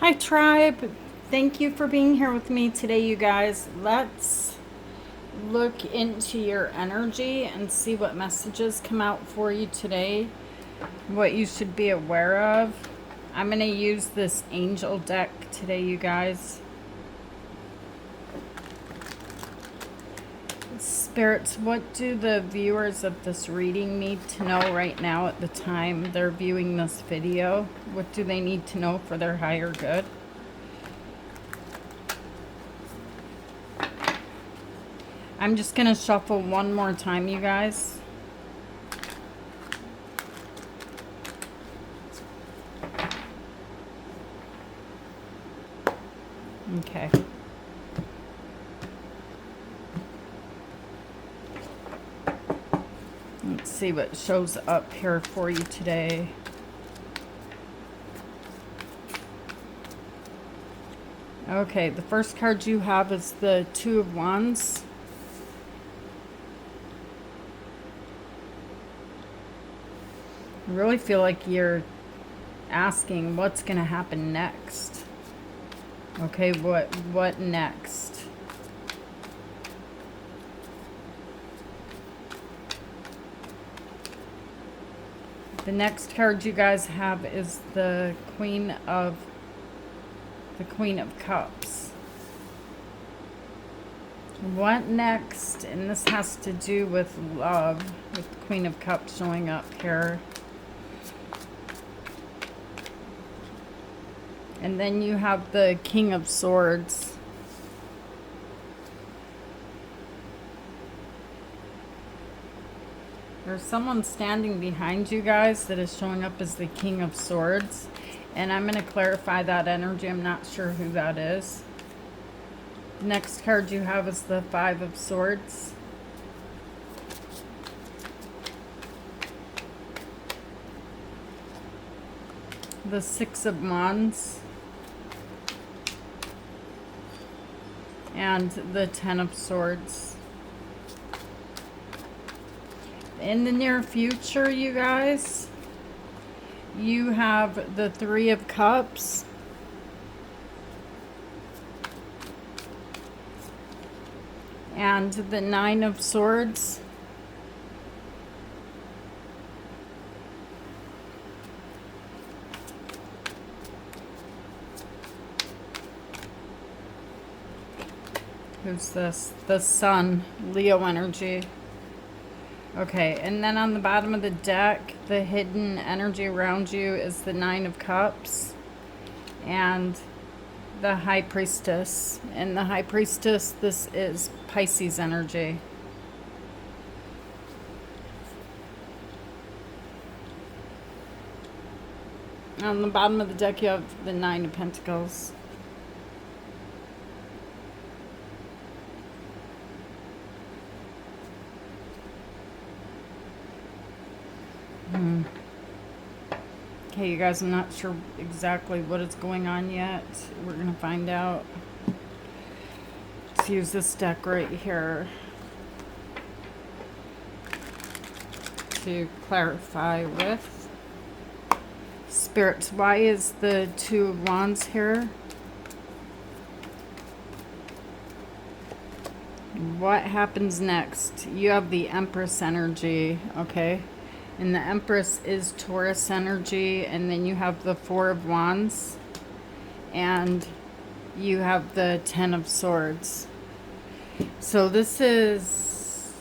Hi, tribe. Thank you for being here with me today, you guys. Let's look into your energy and see what messages come out for you today, what you should be aware of. I'm going to use this angel deck today, you guys. Spirits, what do the viewers of this reading need to know right now at the time they're viewing this video? What do they need to know for their higher good? I'm just going to shuffle one more time, you guys. Okay. Let's see what shows up here for you today. Okay, the first card you have is the Two of Wands. I really feel like you're asking what's going to happen next. Okay, what next? The next card you guys have is the Queen of Cups. What next? And this has to do with love, with the Queen of Cups showing up here. And then you have the King of Swords. There's someone standing behind you guys that is showing up as the King of Swords. And I'm going to clarify that energy. I'm not sure who that is. The next card you have is the Five of Swords. The Six of Wands. And the Ten of Swords. In the near future, you guys, you have the Three of Cups. And the Nine of Swords. Who's this? The Sun, Leo energy. Okay, and then on the bottom of the deck, the hidden energy around you is the Nine of Cups and the High Priestess. And the High Priestess, this is Pisces energy. On the bottom of the deck, you have the Nine of Pentacles. Okay, you guys, I'm not sure exactly what is going on yet. We're going to find out. Let's use this deck right here to clarify with. Spirits, why is the Two of Wands here? What happens next? You have the Empress energy, okay? And the Empress is Taurus energy, and then you have the Four of Wands, and you have the Ten of Swords. So this is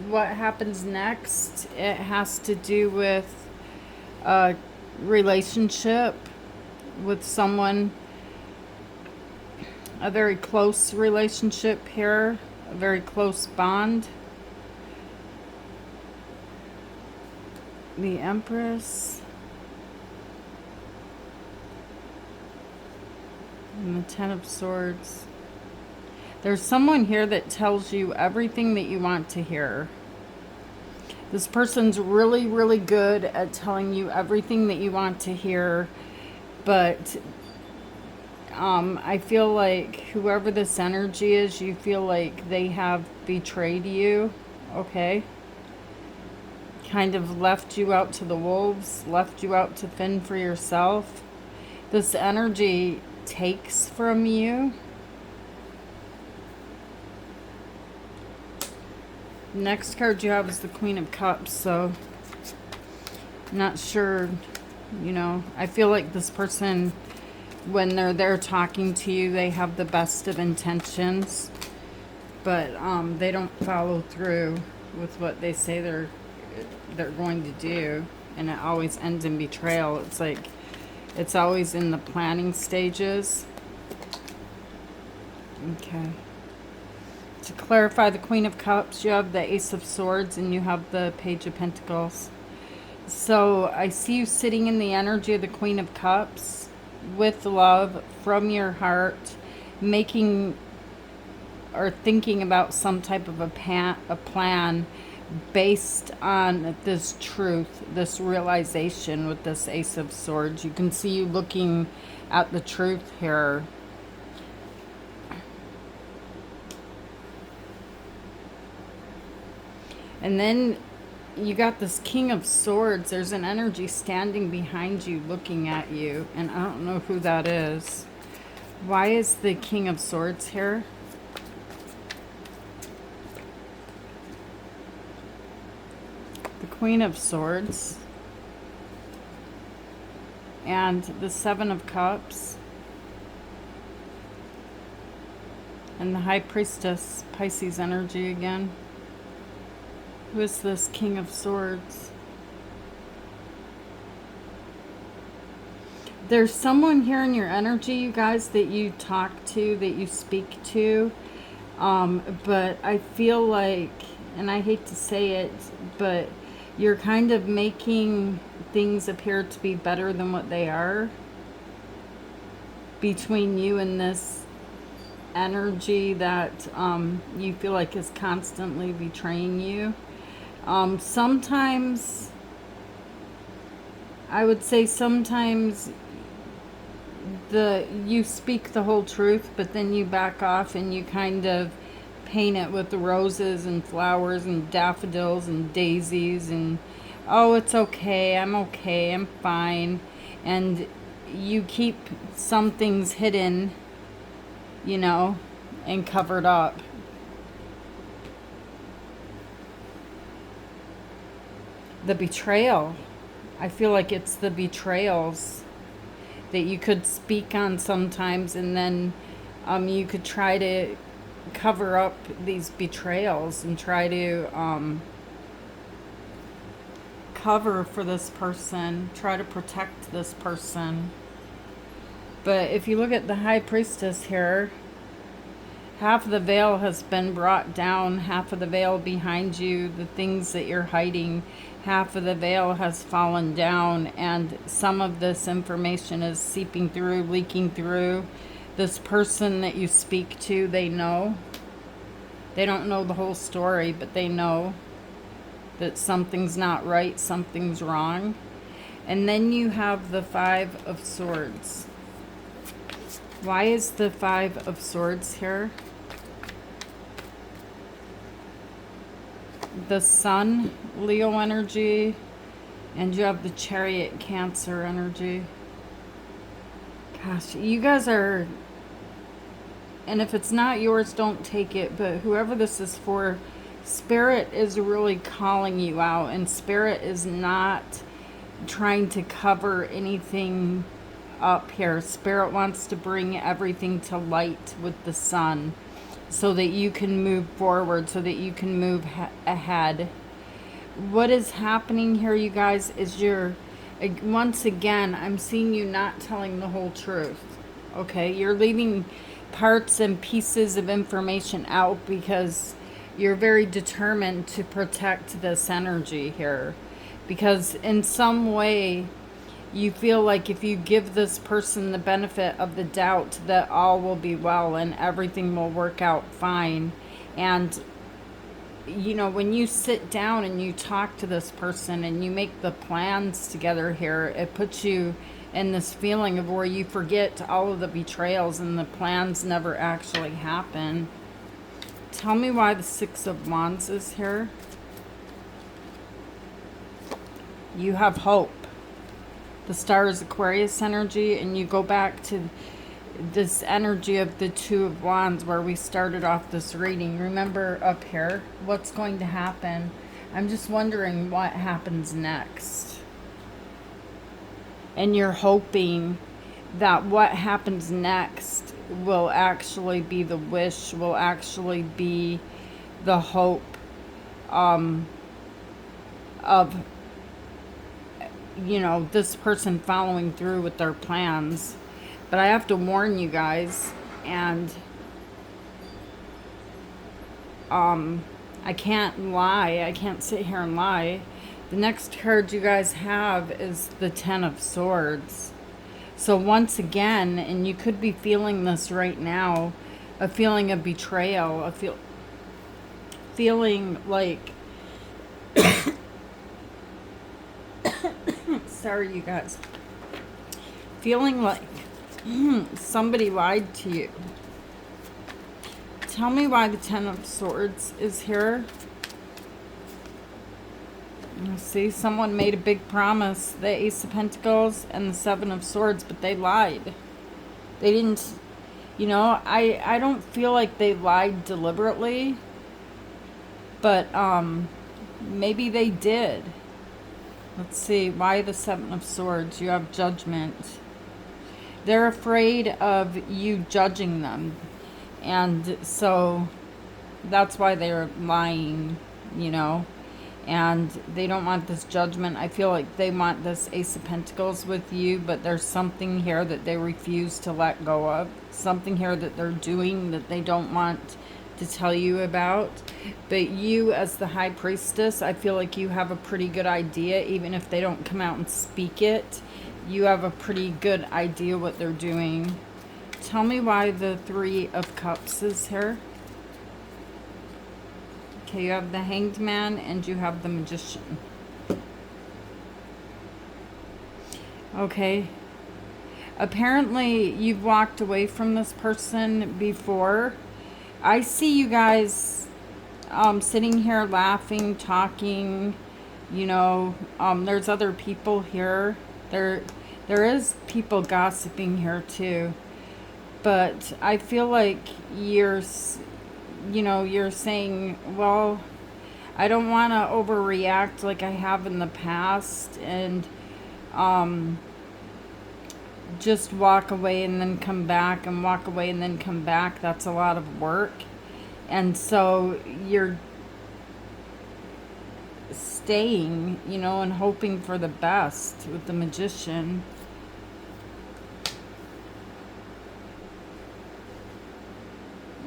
what happens next. It has to do with a relationship with someone, a very close relationship here, a very close bond. The Empress and the Ten of Swords. There's someone here that tells you everything that you want to hear. This person's really, really good at telling you everything that you want to hear, but I feel like whoever this energy is, you feel like they have betrayed you, okay? Kind of left you out to the wolves, left you out to fend for yourself. This energy takes from you. Next card you have is the Queen of Cups, so not sure, you know, I feel like this person, when they're there talking to you, they have the best of intentions, but they don't follow through with what they say they're going to do, and it always ends in betrayal. It's like it's always in the planning stages. Okay. To clarify the Queen of Cups, you have the Ace of Swords and you have the Page of Pentacles. So I see you sitting in the energy of the Queen of Cups with love from your heart, making or thinking about some type of a plan based on this truth, this realization with this Ace of Swords. You can see you looking at the truth here. And then you got this King of Swords. There's an energy standing behind you looking at you, and I don't know who that is. Why is the King of Swords here? The Queen of Swords and the Seven of Cups and the High Priestess, Pisces energy again. Who is this King of Swords? There's someone here in your energy, you guys, that you talk to, that you speak to. But I feel like, and I hate to say it, but you're kind of making things appear to be better than what they are between you and this energy that you feel like is constantly betraying you. Sometimes, I would say sometimes you speak the whole truth, but then you back off and you kind of paint it with the roses and flowers and daffodils and daisies and, oh, it's okay, I'm fine. And you keep some things hidden, you know, and covered up. The betrayal. I feel like it's the betrayals that you could speak on sometimes, and then you could try to cover up these betrayals and try to cover for this person, try to protect this person. But if you look at the High Priestess here, half of the veil has been brought down, half of the veil behind you, the things that you're hiding, half of the veil has fallen down, and some of this information is seeping through, leaking through. This person that you speak to, they know. They don't know the whole story, but they know that something's not right, something's wrong. And then you have the Five of Swords. Why is the Five of Swords here? The Sun, Leo energy, and you have the Chariot, Cancer energy. Gosh, you guys are, and if it's not yours, don't take it, but whoever this is for, Spirit is really calling you out, and Spirit is not trying to cover anything up here. Spirit wants to bring everything to light with the Sun, so that you can move forward, so that you can move ahead. What is happening here, you guys, is once again, I'm seeing you not telling the whole truth. Okay, you're leaving parts and pieces of information out because you're very determined to protect this energy here. Because in some way, you feel like if you give this person the benefit of the doubt, that all will be well and everything will work out fine. And, you know, when you sit down and you talk to this person and you make the plans together here, it puts you in this feeling of where you forget all of the betrayals and the plans never actually happen. Tell me why the Six of Wands is here. You have hope. The Star is Aquarius energy, and you go back to this energy of the Two of Wands where we started off this reading. Remember up here, what's going to happen? I'm just wondering what happens next. And you're hoping that what happens next will actually be the wish, will actually be the hope of, you know, this person following through with their plans. But I have to warn you guys, and I can't lie. I can't sit here and lie. The next card you guys have is the Ten of Swords. So once again, and you could be feeling this right now, a feeling of betrayal, a feeling like, sorry you guys, feeling like somebody lied to you. Tell me why the Ten of Swords is here. See, someone made a big promise, the Ace of Pentacles and the Seven of Swords, but they lied. They didn't, you know, I don't feel like they lied deliberately, but maybe they did. Let's see, why the Seven of Swords? You have Judgment. They're afraid of you judging them, and so that's why they're lying, you know. And they don't want this judgment. I feel like they want this Ace of Pentacles with you, but there's something here that they refuse to let go of. Something here that they're doing that they don't want to tell you about. But you, as the High Priestess, I feel like you have a pretty good idea. Even if they don't come out and speak it, you have a pretty good idea what they're doing. Tell me why the Three of Cups is here. Okay, you have the Hanged Man and you have the Magician. Okay. Apparently, you've walked away from this person before. I see you guys sitting here laughing, talking. You know, there's other people here. There is people gossiping here too. But I feel like you're saying, well, I don't want to overreact like I have in the past, and just walk away and then come back, and walk away and then come back. That's a lot of work. And so you're staying, you know, and hoping for the best with the Magician.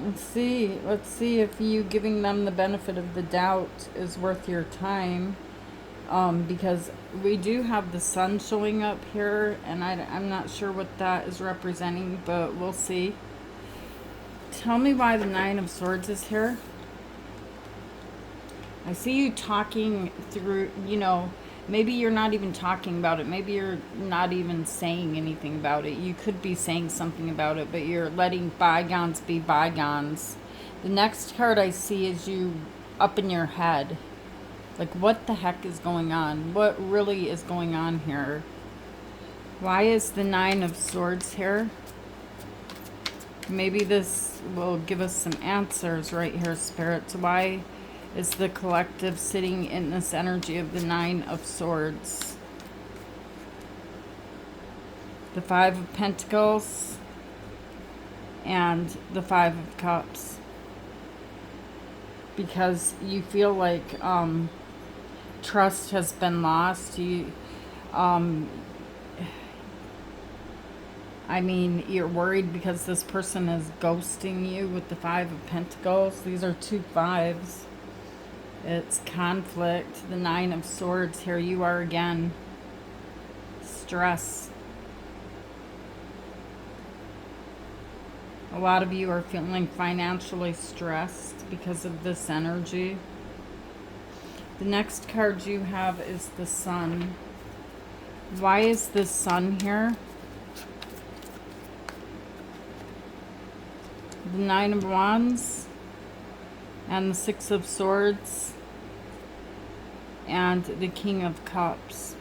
Let's see if you giving them the benefit of the doubt is worth your time. Because we do have the Sun showing up here, and I'm not sure what that is representing, but we'll see. Tell me why the Nine of Swords is here. I see you talking through, you know, maybe you're not even talking about it. Maybe you're not even saying anything about it. You could be saying something about it, but you're letting bygones be bygones. The next card I see is you up in your head. Like, what the heck is going on? What really is going on here? Why is the Nine of Swords here? Maybe this will give us some answers right here, Spirits. Why is the collective sitting in this energy of the Nine of Swords? The Five of Pentacles and the Five of Cups. Because you feel like trust has been lost. I mean, you're worried because this person is ghosting you with the Five of Pentacles. These are two fives. It's conflict. The Nine of Swords. Here you are again. Stress. A lot of you are feeling financially stressed because of this energy. The next card you have is the Sun. Why is the Sun here? The Nine of Wands and the Six of Swords and the King of Cups.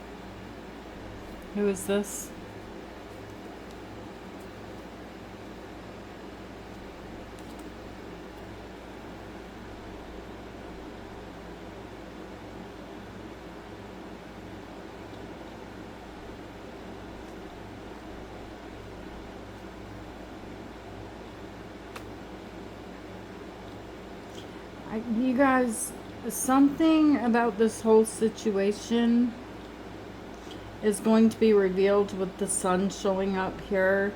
Who is this? You guys, something about this whole situation is going to be revealed with the sun showing up here.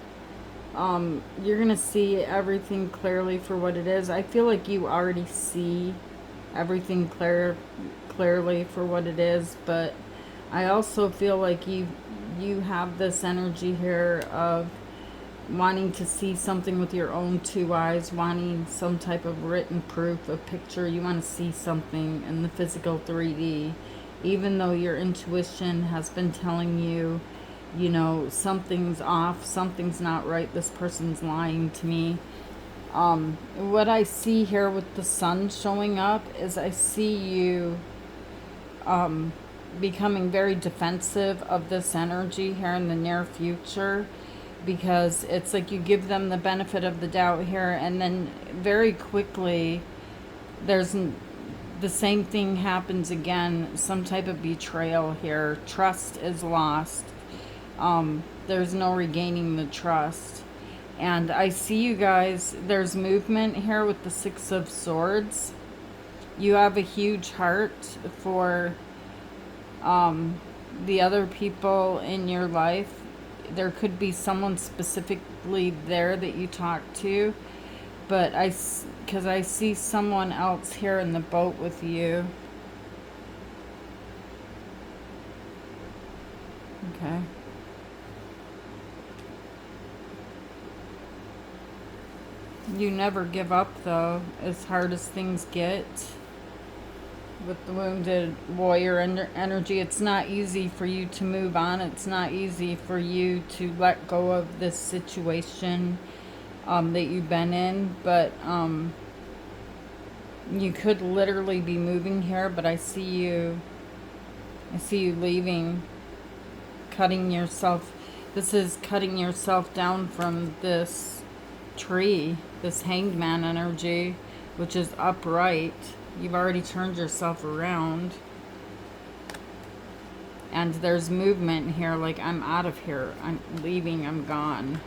You're gonna see everything clearly for what it is. I feel like you already see everything clearly for what it is, but I also feel like you have this energy here of wanting to see something with your own two eyes, wanting some type of written proof, a picture. You want to see something in the physical 3D, even though your intuition has been telling you, you know, something's off, something's not right, this person's lying to me. What I see here with the sun showing up is I see you becoming very defensive of this energy here in the near future, because it's like you give them the benefit of the doubt here, and then very quickly the same thing happens again, some type of betrayal here. Trust is lost. There's no regaining the trust. And I see you guys, there's movement here with the Six of Swords. You have a huge heart for the other people in your life. There could be someone specifically there that you talk to, but because I see someone else here in the boat with you. Okay. You never give up, though, as hard as things get. With the wounded warrior energy, it's not easy for you to move on. It's not easy for you to let go of this situation that you've been in. But you could literally be moving here, but I see you leaving, cutting yourself. This is cutting yourself down from this tree, this hanged man energy, which is upright. You've already turned yourself around. And there's movement here, like, I'm out of here. I'm leaving, I'm gone.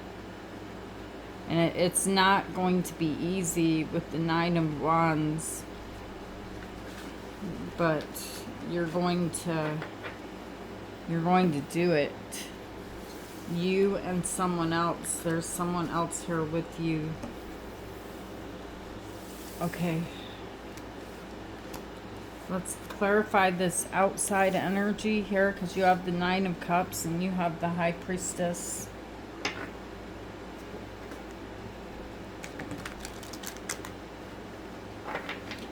And it's not going to be easy with the Nine of Wands. But you're going to do it. You and someone else. There's someone else here with you. Okay. Let's clarify this outside energy here, because you have the Nine of Cups and you have the High Priestess.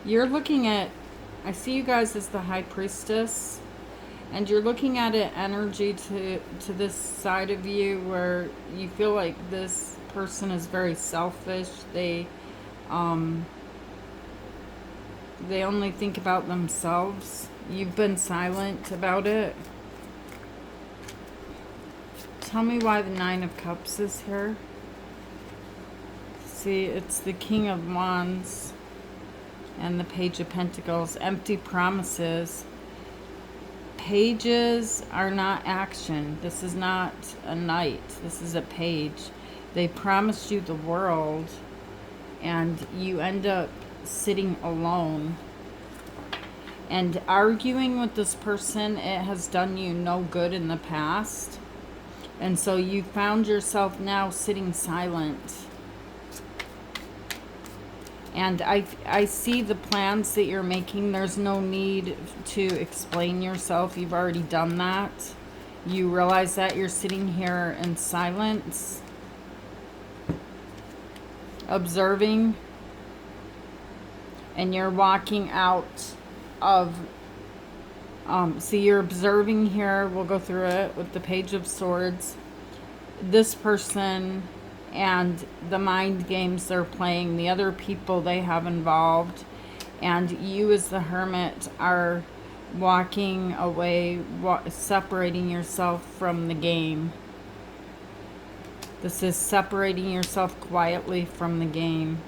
You're looking at, I see you guys as the High Priestess, and you're looking at an energy to this side of you where you feel like this person is very selfish. They only think about themselves. You've been silent about it. Tell me why the Nine of Cups is here. See, it's the King of Wands and the Page of Pentacles. Empty promises. Pages are not action. This is not a knight. This is a page. They promised you the world, and you end up sitting alone and arguing with this person. It has done you no good in the past, and so you found yourself now sitting silent. And I see the plans that you're making. There's no need to explain yourself. You've already done that. You realize that you're sitting here in silence, observing. And you're walking out of, see, you're observing here. We'll go through it with the Page of Swords. This person and the mind games they're playing, the other people they have involved, and you as the Hermit are walking away, separating yourself from the game. This is separating yourself quietly from the game.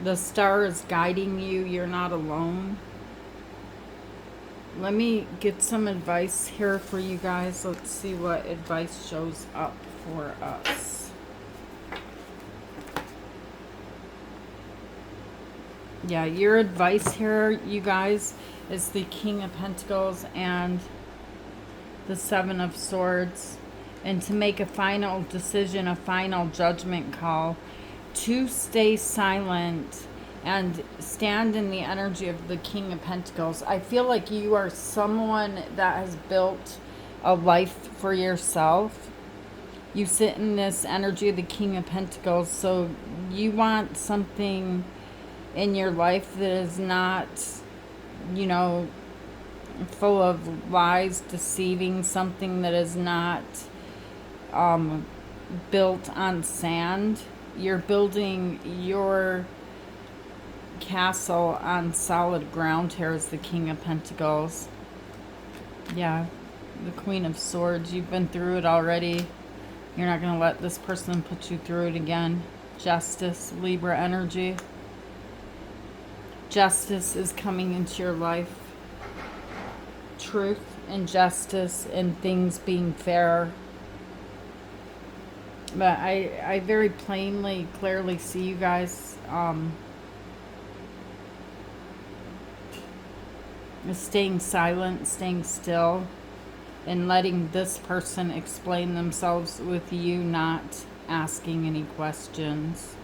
The star is guiding you. You're not alone. Let me get some advice here for you guys. Let's see what advice shows up for us. Yeah, your advice here, you guys, is the King of Pentacles and the Seven of Swords. And to make a final decision, a final judgment call, to stay silent and stand in the energy of the King of Pentacles. I feel like you are someone that has built a life for yourself. You sit in this energy of the King of Pentacles, so you want something in your life that is not, you know, full of lies, deceiving, something that is not built on sand. You're building your castle on solid ground here as the King of Pentacles. Yeah, the Queen of Swords. You've been through it already. You're not going to let this person put you through it again. Justice, Libra energy. Justice is coming into your life. Truth and justice and things being fair. But I very plainly, clearly see you guys staying silent, staying still, and letting this person explain themselves with you not asking any questions.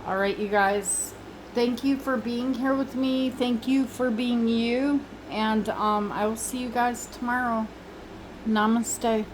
All right, you guys. Thank you for being here with me. Thank you for being you. And I will see you guys tomorrow. Namaste.